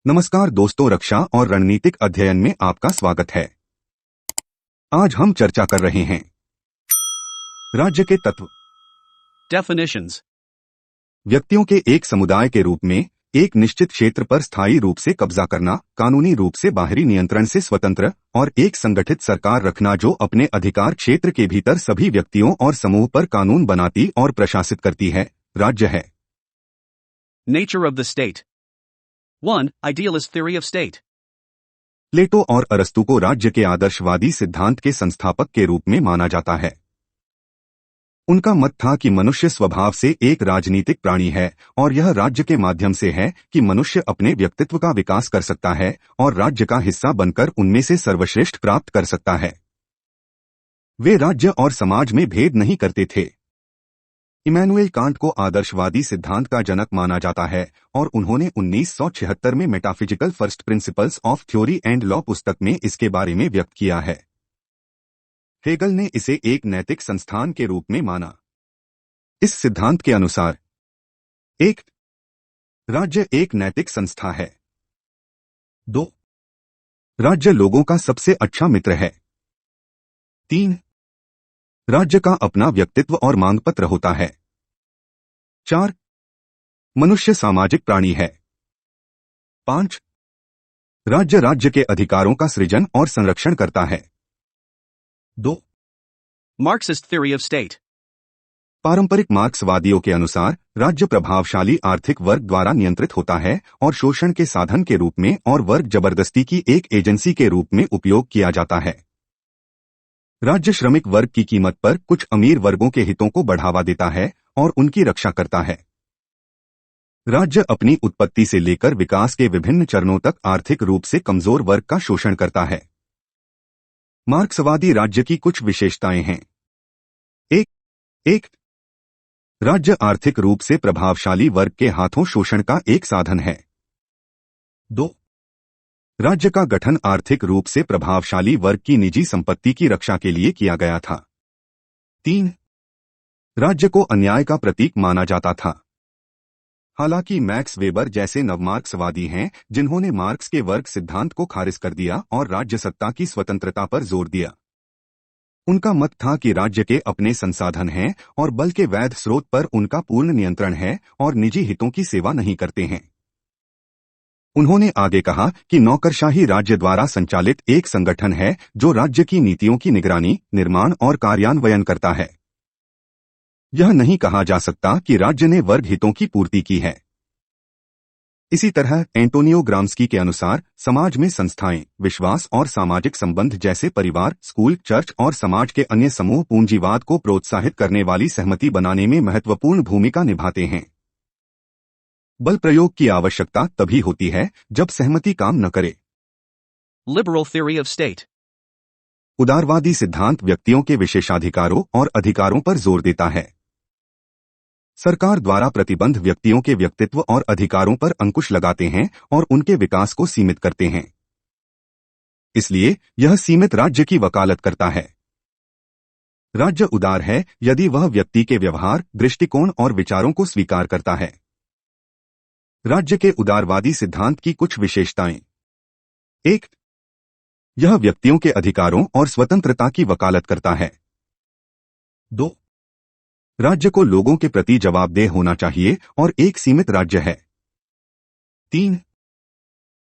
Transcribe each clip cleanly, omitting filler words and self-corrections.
नमस्कार दोस्तों, रक्षा और रणनीतिक अध्ययन में आपका स्वागत है। आज हम चर्चा कर रहे हैं राज्य के तत्व। Definitions. व्यक्तियों के एक समुदाय के रूप में एक निश्चित क्षेत्र पर स्थायी रूप से कब्जा करना, कानूनी रूप से बाहरी नियंत्रण से स्वतंत्र और एक संगठित सरकार रखना जो अपने अधिकार क्षेत्र के भीतर सभी व्यक्तियों और समूह पर कानून बनाती और प्रशासित करती है, राज्य है। Nature of the state. 1. Idealist theory of state. प्लेटो और अरस्तु को राज्य के आदर्शवादी सिद्धांत के संस्थापक के रूप में माना जाता है। उनका मत था कि मनुष्य स्वभाव से एक राजनीतिक प्राणी है और यह राज्य के माध्यम से है कि मनुष्य अपने व्यक्तित्व का विकास कर सकता है और राज्य का हिस्सा बनकर उनमें से सर्वश्रेष्ठ प्राप्त कर सकता है। वे राज्य और समाज में भेद नहीं करते थे। इमैनुएल कांट को आदर्शवादी सिद्धांत का जनक माना जाता है और उन्होंने 1976 में metaphysical first principles of theory and law पुस्तक में इसके बारे में व्यक्त किया है। हेगल ने इसे एक नैतिक संस्थान के रूप में माना। इस सिद्धांत के अनुसार एक राज्य एक नैतिक संस्था है। 2. राज्य लोगों का सबसे अच्छा मित्र है। 3. राज्य का अपना व्यक्तित्व और मांगपत्र होता है। 4. मनुष्य सामाजिक प्राणी है। 5. राज्य के अधिकारों का सृजन और संरक्षण करता है। 2. Marxist theory of state. पारंपरिक मार्क्सवादियों के अनुसार राज्य प्रभावशाली आर्थिक वर्ग द्वारा नियंत्रित होता है और शोषण के साधन के रूप में और वर्ग जबरदस्ती की एक एजेंसी के रूप में उपयोग किया जाता है। राज्य श्रमिक वर्ग की कीमत पर कुछ अमीर वर्गों के हितों को बढ़ावा देता है और उनकी रक्षा करता है। राज्य अपनी उत्पत्ति से लेकर विकास के विभिन्न चरणों तक आर्थिक रूप से कमजोर वर्ग का शोषण करता है। मार्क्सवादी राज्य की कुछ विशेषताएं हैं। एक राज्य आर्थिक रूप से प्रभावशाली वर्ग के हाथों शोषण का एक साधन है। 2. राज्य का गठन आर्थिक रूप से प्रभावशाली वर्ग की निजी संपत्ति की रक्षा के लिए किया गया था। 3. राज्य को अन्याय का प्रतीक माना जाता था। हालांकि मैक्स वेबर जैसे नवमार्क्सवादी हैं जिन्होंने मार्क्स के वर्ग सिद्धांत को खारिज कर दिया और राज्य सत्ता की स्वतंत्रता पर जोर दिया। उनका मत था कि राज्य के अपने संसाधन हैं और बल के वैध स्रोत पर उनका पूर्ण नियंत्रण है और निजी हितों की सेवा नहीं करते हैं। उन्होंने आगे कहा कि नौकरशाही राज्य द्वारा संचालित एक संगठन है जो राज्य की नीतियों की निगरानी, निर्माण और कार्यान्वयन करता है। यह नहीं कहा जा सकता कि राज्य ने वर्ग हितों की पूर्ति की है। इसी तरह एंटोनियो ग्राम्स्की के अनुसार समाज में संस्थाएं, विश्वास और सामाजिक संबंध जैसे परिवार, स्कूल, चर्च और समाज के अन्य समूह पूंजीवाद को प्रोत्साहित करने वाली सहमति बनाने में महत्वपूर्ण भूमिका निभाते हैं। बल प्रयोग की आवश्यकता तभी होती है जब सहमति काम न करे। Liberal theory of state. उदारवादी सिद्धांत व्यक्तियों के विशेषाधिकारों और अधिकारों पर जोर देता है। सरकार द्वारा प्रतिबंध व्यक्तियों के व्यक्तित्व और अधिकारों पर अंकुश लगाते हैं और उनके विकास को सीमित करते हैं। इसलिए यह सीमित राज्य की वकालत करता है। राज्य उदार है यदि वह व्यक्ति के व्यवहार, दृष्टिकोण और विचारों को स्वीकार करता है। राज्य के उदारवादी सिद्धांत की कुछ विशेषताएं। 1. यह व्यक्तियों के अधिकारों और स्वतंत्रता की वकालत करता है। 2. राज्य को लोगों के प्रति जवाबदेह होना चाहिए और एक सीमित राज्य है। 3.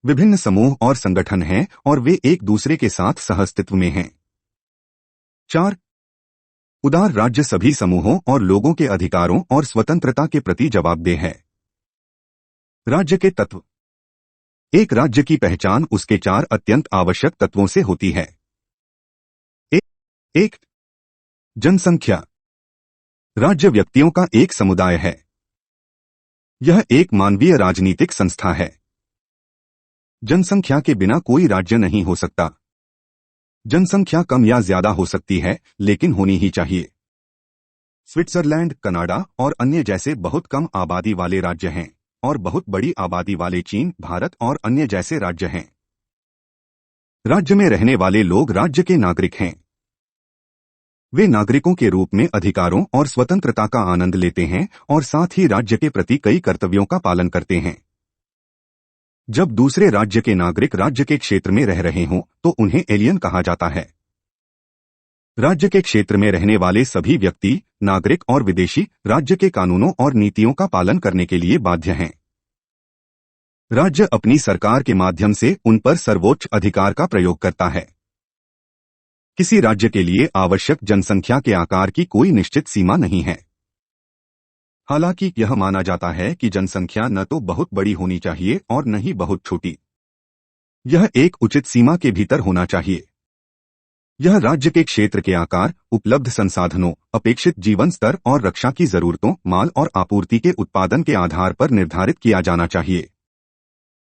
विभिन्न समूह और संगठन हैं और वे एक दूसरे के साथ सहअस्तित्व में हैं। 4. उदार राज्य सभी समूहों और लोगों के अधिकारों और स्वतंत्रता के प्रति जवाबदेह है। राज्य के तत्व। एक राज्य की पहचान उसके 4 अत्यंत आवश्यक तत्वों से होती है। 1. जनसंख्या। राज्य व्यक्तियों का एक समुदाय है। यह एक मानवीय राजनीतिक संस्था है। जनसंख्या के बिना कोई राज्य नहीं हो सकता। जनसंख्या कम या ज्यादा हो सकती है, लेकिन होनी ही चाहिए। स्विट्जरलैंड, कनाडा और अन्य जैसे बहुत कम आबादी वाले राज्य हैं और बहुत बड़ी आबादी वाले चीन, भारत और अन्य जैसे राज्य हैं। राज्य में रहने वाले लोग राज्य के नागरिक हैं। वे नागरिकों के रूप में अधिकारों और स्वतंत्रता का आनंद लेते हैं और साथ ही राज्य के प्रति कई कर्तव्यों का पालन करते हैं। जब दूसरे राज्य के नागरिक राज्य के क्षेत्र में रह रहे हों तो उन्हें एलियन कहा जाता है। राज्य के क्षेत्र में रहने वाले सभी व्यक्ति, नागरिक और विदेशी राज्य के कानूनों और नीतियों का पालन करने के लिए बाध्य हैं। राज्य अपनी सरकार के माध्यम से उन पर सर्वोच्च अधिकार का प्रयोग करता है। किसी राज्य के लिए आवश्यक जनसंख्या के आकार की कोई निश्चित सीमा नहीं है। हालांकि यह माना जाता है कि जनसंख्या न तो बहुत बड़ी होनी चाहिए और न ही बहुत छोटी। यह एक उचित सीमा के भीतर होना चाहिए। यह राज्य के क्षेत्र के आकार, उपलब्ध संसाधनों, अपेक्षित जीवन स्तर और रक्षा की जरूरतों, माल और आपूर्ति के उत्पादन के आधार पर निर्धारित किया जाना चाहिए।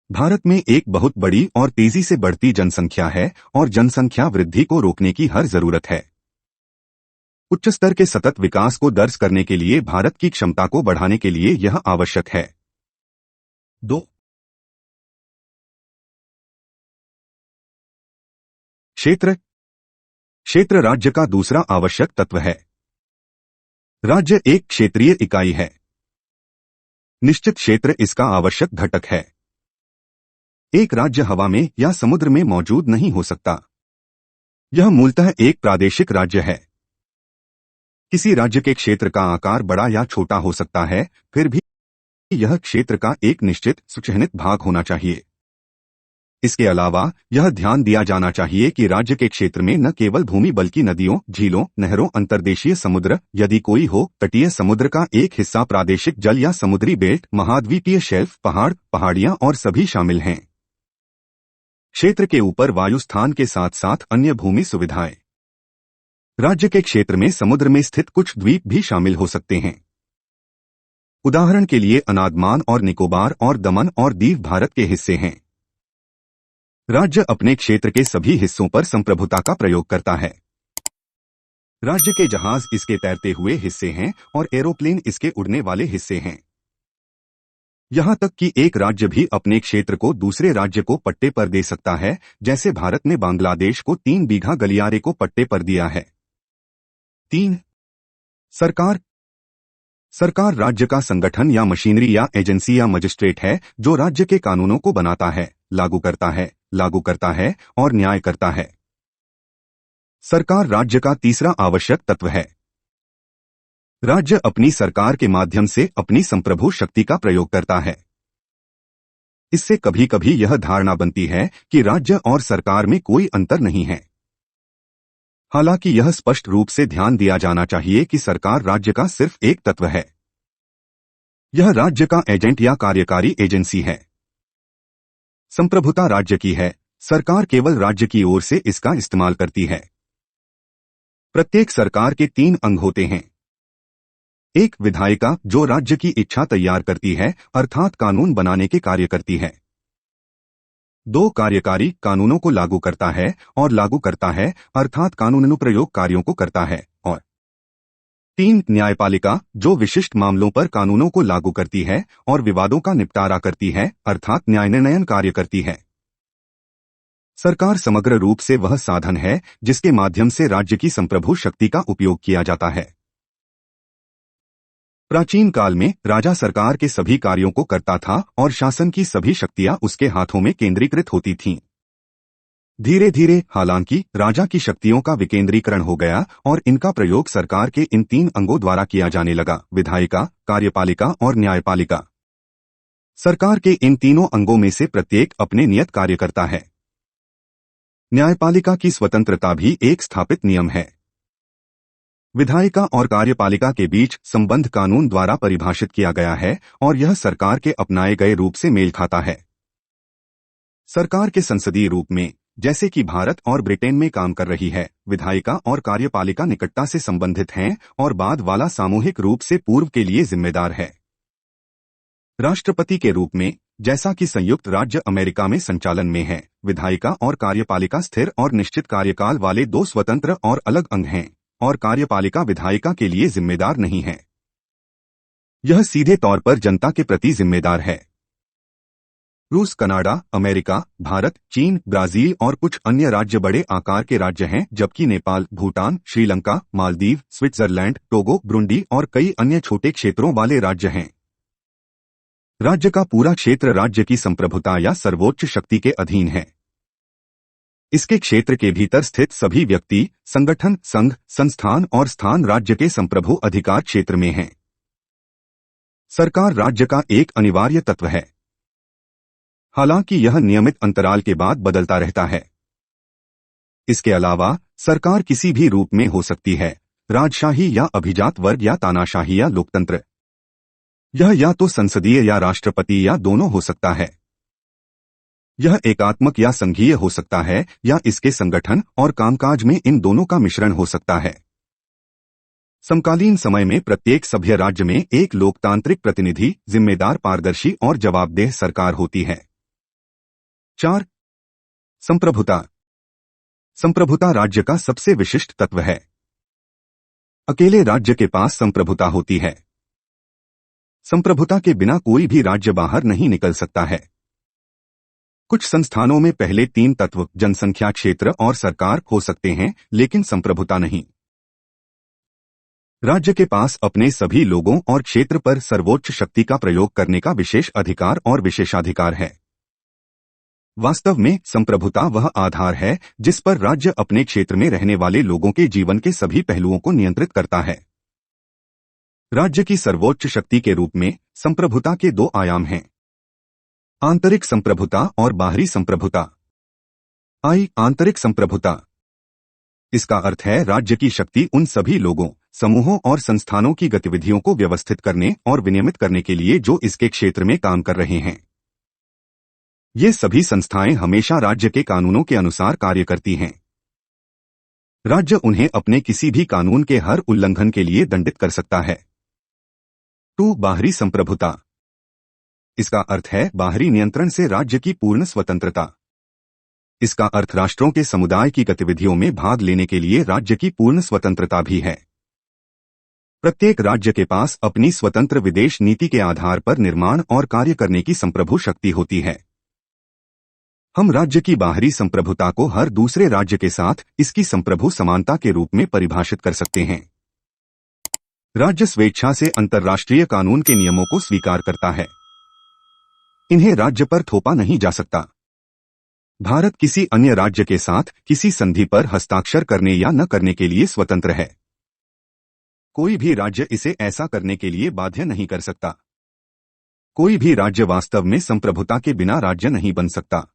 भारत में एक बहुत बड़ी और तेजी से बढ़ती जनसंख्या है और जनसंख्या वृद्धि को रोकने की हर जरूरत है। उच्च स्तर के सतत विकास को दर्ज करने के लिए भारत की क्षमता को बढ़ाने के लिए यह आवश्यक है। 2. क्षेत्र राज्य का दूसरा आवश्यक तत्व है। राज्य एक क्षेत्रीय इकाई है। निश्चित क्षेत्र इसका आवश्यक घटक है। एक राज्य हवा में या समुद्र में मौजूद नहीं हो सकता। यह मूलतः एक प्रादेशिक राज्य है। किसी राज्य के क्षेत्र का आकार बड़ा या छोटा हो सकता है, फिर भी यह क्षेत्र का एक निश्चित सुचिह्नित भाग होना चाहिए। इसके अलावा यह ध्यान दिया जाना चाहिए कि राज्य के क्षेत्र में न केवल भूमि बल्कि नदियों, झीलों, नहरों, अंतर्देशीय समुद्र, यदि कोई हो, तटीय समुद्र का एक हिस्सा, प्रादेशिक जल या समुद्री बेल्ट, महाद्वीपीय शेल्फ, पहाड़, पहाड़ियां और सभी शामिल हैं। क्षेत्र के ऊपर वायुस्थान के साथ साथ अन्य भूमि सुविधाएं। राज्य के क्षेत्र में समुद्र में स्थित कुछ द्वीप भी शामिल हो सकते हैं। उदाहरण के लिए अंडमान और निकोबार और दमन और दीव भारत के हिस्से हैं। राज्य अपने क्षेत्र के सभी हिस्सों पर संप्रभुता का प्रयोग करता है। राज्य के जहाज इसके तैरते हुए हिस्से हैं और एरोप्लेन इसके उड़ने वाले हिस्से हैं। यहां तक कि एक राज्य भी अपने क्षेत्र को दूसरे राज्य को पट्टे पर दे सकता है, जैसे भारत ने बांग्लादेश को 3 बीघा गलियारे को पट्टे पर दिया है। 3. सरकार राज्य का संगठन या मशीनरी या एजेंसी या मजिस्ट्रेट है जो राज्य के कानूनों को बनाता है, लागू करता है और न्याय करता है। सरकार राज्य का तीसरा आवश्यक तत्व है। राज्य अपनी सरकार के माध्यम से अपनी संप्रभु शक्ति का प्रयोग करता है। इससे कभी कभी यह धारणा बनती है कि राज्य और सरकार में कोई अंतर नहीं है। हालांकि यह स्पष्ट रूप से ध्यान दिया जाना चाहिए कि सरकार राज्य का सिर्फ एक तत्व है। यह राज्य का एजेंट या कार्यकारी एजेंसी है। संप्रभुता राज्य की है, सरकार केवल राज्य की ओर से इसका इस्तेमाल करती है। प्रत्येक सरकार के 3 अंग होते हैं। एक विधायिका जो राज्य की इच्छा तैयार करती है, अर्थात कानून बनाने के कार्य करती है। 2 कार्यकारी, कानूनों को लागू करता है, अर्थात कानूनानुप्रयोग कार्यों को करता है। और 3 न्यायपालिका जो विशिष्ट मामलों पर कानूनों को लागू करती है और विवादों का निपटारा करती है, अर्थात न्याय निर्णयन कार्य करती है। सरकार समग्र रूप से वह साधन है जिसके माध्यम से राज्य की संप्रभु शक्ति का उपयोग किया जाता है। प्राचीन काल में राजा सरकार के सभी कार्यों को करता था और शासन की सभी शक्तियां उसके हाथों में केंद्रीकृत होती थीं। धीरे धीरे हालांकि राजा की शक्तियों का विकेंद्रीकरण हो गया और इनका प्रयोग सरकार के इन 3 अंगों द्वारा किया जाने लगा: विधायिका, कार्यपालिका और न्यायपालिका। सरकार के इन तीनों अंगों में से प्रत्येक अपने नियत कार्य करता है। न्यायपालिका की स्वतंत्रता भी एक स्थापित नियम है। विधायिका और कार्यपालिका के बीच संबंध कानून द्वारा परिभाषित किया गया है और यह सरकार के अपनाए गए रूप से मेल खाता है। सरकार के संसदीय रूप में, जैसे कि भारत और ब्रिटेन में काम कर रही है, विधायिका और कार्यपालिका निकटता से संबंधित हैं और बाद वाला सामूहिक रूप से पूर्व के लिए जिम्मेदार है। राष्ट्रपति के रूप में, जैसा कि संयुक्त राज्य अमेरिका में संचालन में है, विधायिका और कार्यपालिका स्थिर और निश्चित कार्यकाल वाले 2 स्वतंत्र और अलग अंग हैं और कार्यपालिका विधायिका के लिए जिम्मेदार नहीं है। यह सीधे तौर पर जनता के प्रति जिम्मेदार है। रूस, कनाडा, अमेरिका, भारत, चीन, ब्राजील और कुछ अन्य राज्य बड़े आकार के राज्य हैं, जबकि नेपाल, भूटान, श्रीलंका, मालदीव, स्विट्जरलैंड, टोगो, ब्रुंडी और कई अन्य छोटे क्षेत्रों वाले राज्य हैं। राज्य का पूरा क्षेत्र राज्य की संप्रभुता या सर्वोच्च शक्ति के अधीन है। इसके क्षेत्र के भीतर स्थित सभी व्यक्ति, संगठन, संघ, संस्थान और स्थान राज्य के संप्रभु अधिकार क्षेत्र में हैं। सरकार राज्य का एक अनिवार्य तत्व है, हालांकि यह नियमित अंतराल के बाद बदलता रहता है। इसके अलावा सरकार किसी भी रूप में हो सकती है, राजशाही या अभिजात वर्ग या तानाशाही या लोकतंत्र। यह या तो संसदीय या राष्ट्रपति या दोनों हो सकता है। यह एकात्मक या संघीय हो सकता है या इसके संगठन और कामकाज में इन दोनों का मिश्रण हो सकता है। समकालीन समय में प्रत्येक सभ्य राज्य में एक लोकतांत्रिक प्रतिनिधि, जिम्मेदार, पारदर्शी और जवाबदेह सरकार होती है। 4. संप्रभुता। संप्रभुता राज्य का सबसे विशिष्ट तत्व है। अकेले राज्य के पास संप्रभुता होती है। संप्रभुता के बिना कोई भी राज्य बाहर नहीं निकल सकता है। कुछ संस्थानों में पहले 3 तत्व, जनसंख्या, क्षेत्र और सरकार, हो सकते हैं, लेकिन संप्रभुता नहीं। राज्य के पास अपने सभी लोगों और क्षेत्र पर सर्वोच्च शक्ति का प्रयोग करने का विशेष अधिकार और विशेषाधिकार है। वास्तव में संप्रभुता वह आधार है जिस पर राज्य अपने क्षेत्र में रहने वाले लोगों के जीवन के सभी पहलुओं को नियंत्रित करता है। राज्य की सर्वोच्च शक्ति के रूप में संप्रभुता के 2 आयाम हैं, आंतरिक संप्रभुता और बाहरी संप्रभुता। आंतरिक संप्रभुता। इसका अर्थ है राज्य की शक्ति उन सभी लोगों, समूहों और संस्थानों की गतिविधियों को व्यवस्थित करने और विनियमित करने के लिए जो इसके क्षेत्र में काम कर रहे हैं। ये सभी संस्थाएं हमेशा राज्य के कानूनों के अनुसार कार्य करती हैं। राज्य उन्हें अपने किसी भी कानून के हर उल्लंघन के लिए दंडित कर सकता है। 2. बाहरी संप्रभुता। इसका अर्थ है बाहरी नियंत्रण से राज्य की पूर्ण स्वतंत्रता। इसका अर्थ राष्ट्रों के समुदाय की गतिविधियों में भाग लेने के लिए राज्य की पूर्ण स्वतंत्रता भी है। प्रत्येक राज्य के पास अपनी स्वतंत्र विदेश नीति के आधार पर निर्माण और कार्य करने की संप्रभु शक्ति होती है। हम राज्य की बाहरी संप्रभुता को हर दूसरे राज्य के साथ इसकी संप्रभु समानता के रूप में परिभाषित कर सकते हैं। राज्य स्वेच्छा से अंतर्राष्ट्रीय कानून के नियमों को स्वीकार करता है। इन्हें राज्य पर थोपा नहीं जा सकता। भारत किसी अन्य राज्य के साथ किसी संधि पर हस्ताक्षर करने या न करने के लिए स्वतंत्र है। कोई भी राज्य इसे ऐसा करने के लिए बाध्य नहीं कर सकता। कोई भी राज्य वास्तव में संप्रभुता के बिना राज्य नहीं बन सकता।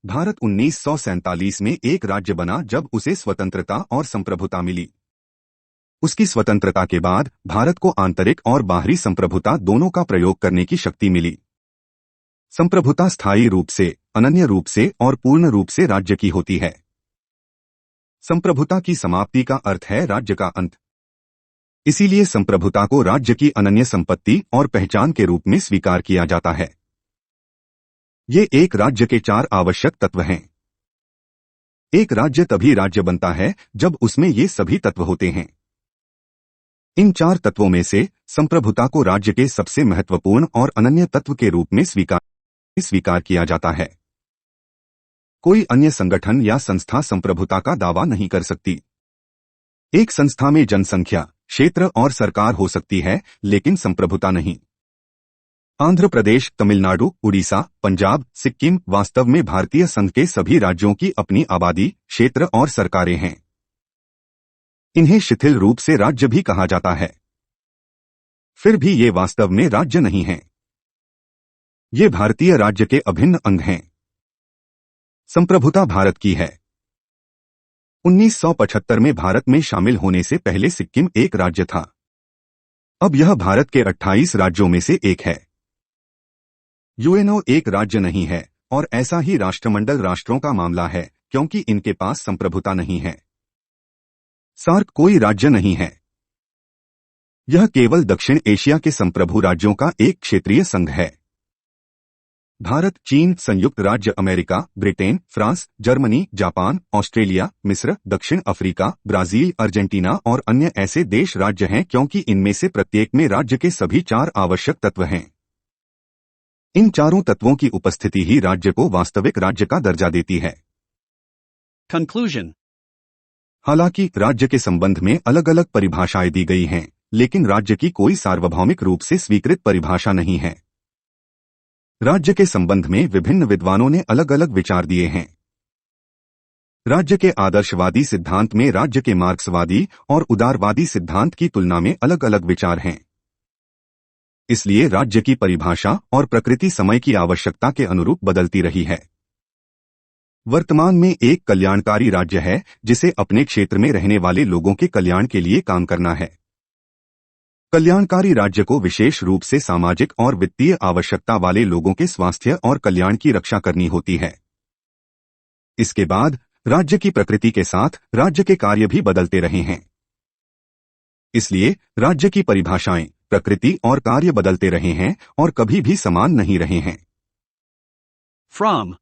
भारत 1947 में एक राज्य बना जब उसे स्वतंत्रता और संप्रभुता मिली। उसकी स्वतंत्रता के बाद भारत को आंतरिक और बाहरी संप्रभुता दोनों का प्रयोग करने की शक्ति मिली। संप्रभुता स्थायी रूप से, अनन्य रूप से और पूर्ण रूप से राज्य की होती है। संप्रभुता की समाप्ति का अर्थ है राज्य का अंत। इसीलिए संप्रभुता को राज्य की अनन्य संपत्ति और पहचान के रूप में स्वीकार किया जाता है। ये एक राज्य के 4 आवश्यक तत्व हैं। एक राज्य तभी राज्य बनता है जब उसमें ये सभी तत्व होते हैं। इन 4 तत्वों में से संप्रभुता को राज्य के सबसे महत्वपूर्ण और अनन्य तत्व के रूप में स्वीकार किया जाता है। कोई अन्य संगठन या संस्था संप्रभुता का दावा नहीं कर सकती। एक संस्था में जनसंख्या, क्षेत्र और सरकार हो सकती है, लेकिन संप्रभुता नहीं। आंध्र प्रदेश, तमिलनाडु, उड़ीसा, पंजाब, सिक्किम वास्तव में भारतीय संघ के सभी राज्यों की अपनी आबादी, क्षेत्र और सरकारें हैं। इन्हें शिथिल रूप से राज्य भी कहा जाता है। फिर भी ये वास्तव में राज्य नहीं हैं। ये भारतीय राज्य के अभिन्न अंग हैं। संप्रभुता भारत की है। 1975 में भारत में शामिल होने से पहले सिक्किम एक राज्य था। अब यह भारत के 28 राज्यों में से एक है। यूएनओ एक राज्य नहीं है और ऐसा ही राष्ट्रमंडल राष्ट्रों का मामला है क्योंकि इनके पास संप्रभुता नहीं है। सार्क कोई राज्य नहीं है। यह केवल दक्षिण एशिया के संप्रभु राज्यों का एक क्षेत्रीय संघ है। भारत, चीन, संयुक्त राज्य America, Britain, France, Germany, Japan, Australia, मिस्र, दक्षिण अफ्रीका, ब्राजील, अर्जेंटीना और अन्य ऐसे देश राज्य हैं क्योंकि इनमें से प्रत्येक में राज्य के सभी 4 आवश्यक तत्व हैं। इन चारों तत्वों की उपस्थिति ही राज्य को वास्तविक राज्य का दर्जा देती है। Conclusion. हालांकि राज्य के संबंध में अलग अलग परिभाषाएं दी गई हैं, लेकिन राज्य की कोई सार्वभौमिक रूप से स्वीकृत परिभाषा नहीं है। राज्य के संबंध में विभिन्न विद्वानों ने अलग अलग विचार दिए हैं। राज्य के आदर्शवादी सिद्धांत में राज्य के मार्क्सवादी और उदारवादी सिद्धांत की तुलना में अलग अलग विचार हैं। इसलिए राज्य की परिभाषा और प्रकृति समय की आवश्यकता के अनुरूप बदलती रही है। वर्तमान में एक कल्याणकारी राज्य है जिसे अपने क्षेत्र में रहने वाले लोगों के कल्याण के लिए काम करना है। कल्याणकारी राज्य को विशेष रूप से सामाजिक और वित्तीय आवश्यकता वाले लोगों के स्वास्थ्य और कल्याण की रक्षा करनी होती है। इसके बाद राज्य की प्रकृति के साथ राज्य के कार्य भी बदलते रहे हैं। इसलिए राज्य की परिभाषाएं, प्रकृति और कार्य बदलते रहे हैं और कभी भी समान नहीं रहे हैं। From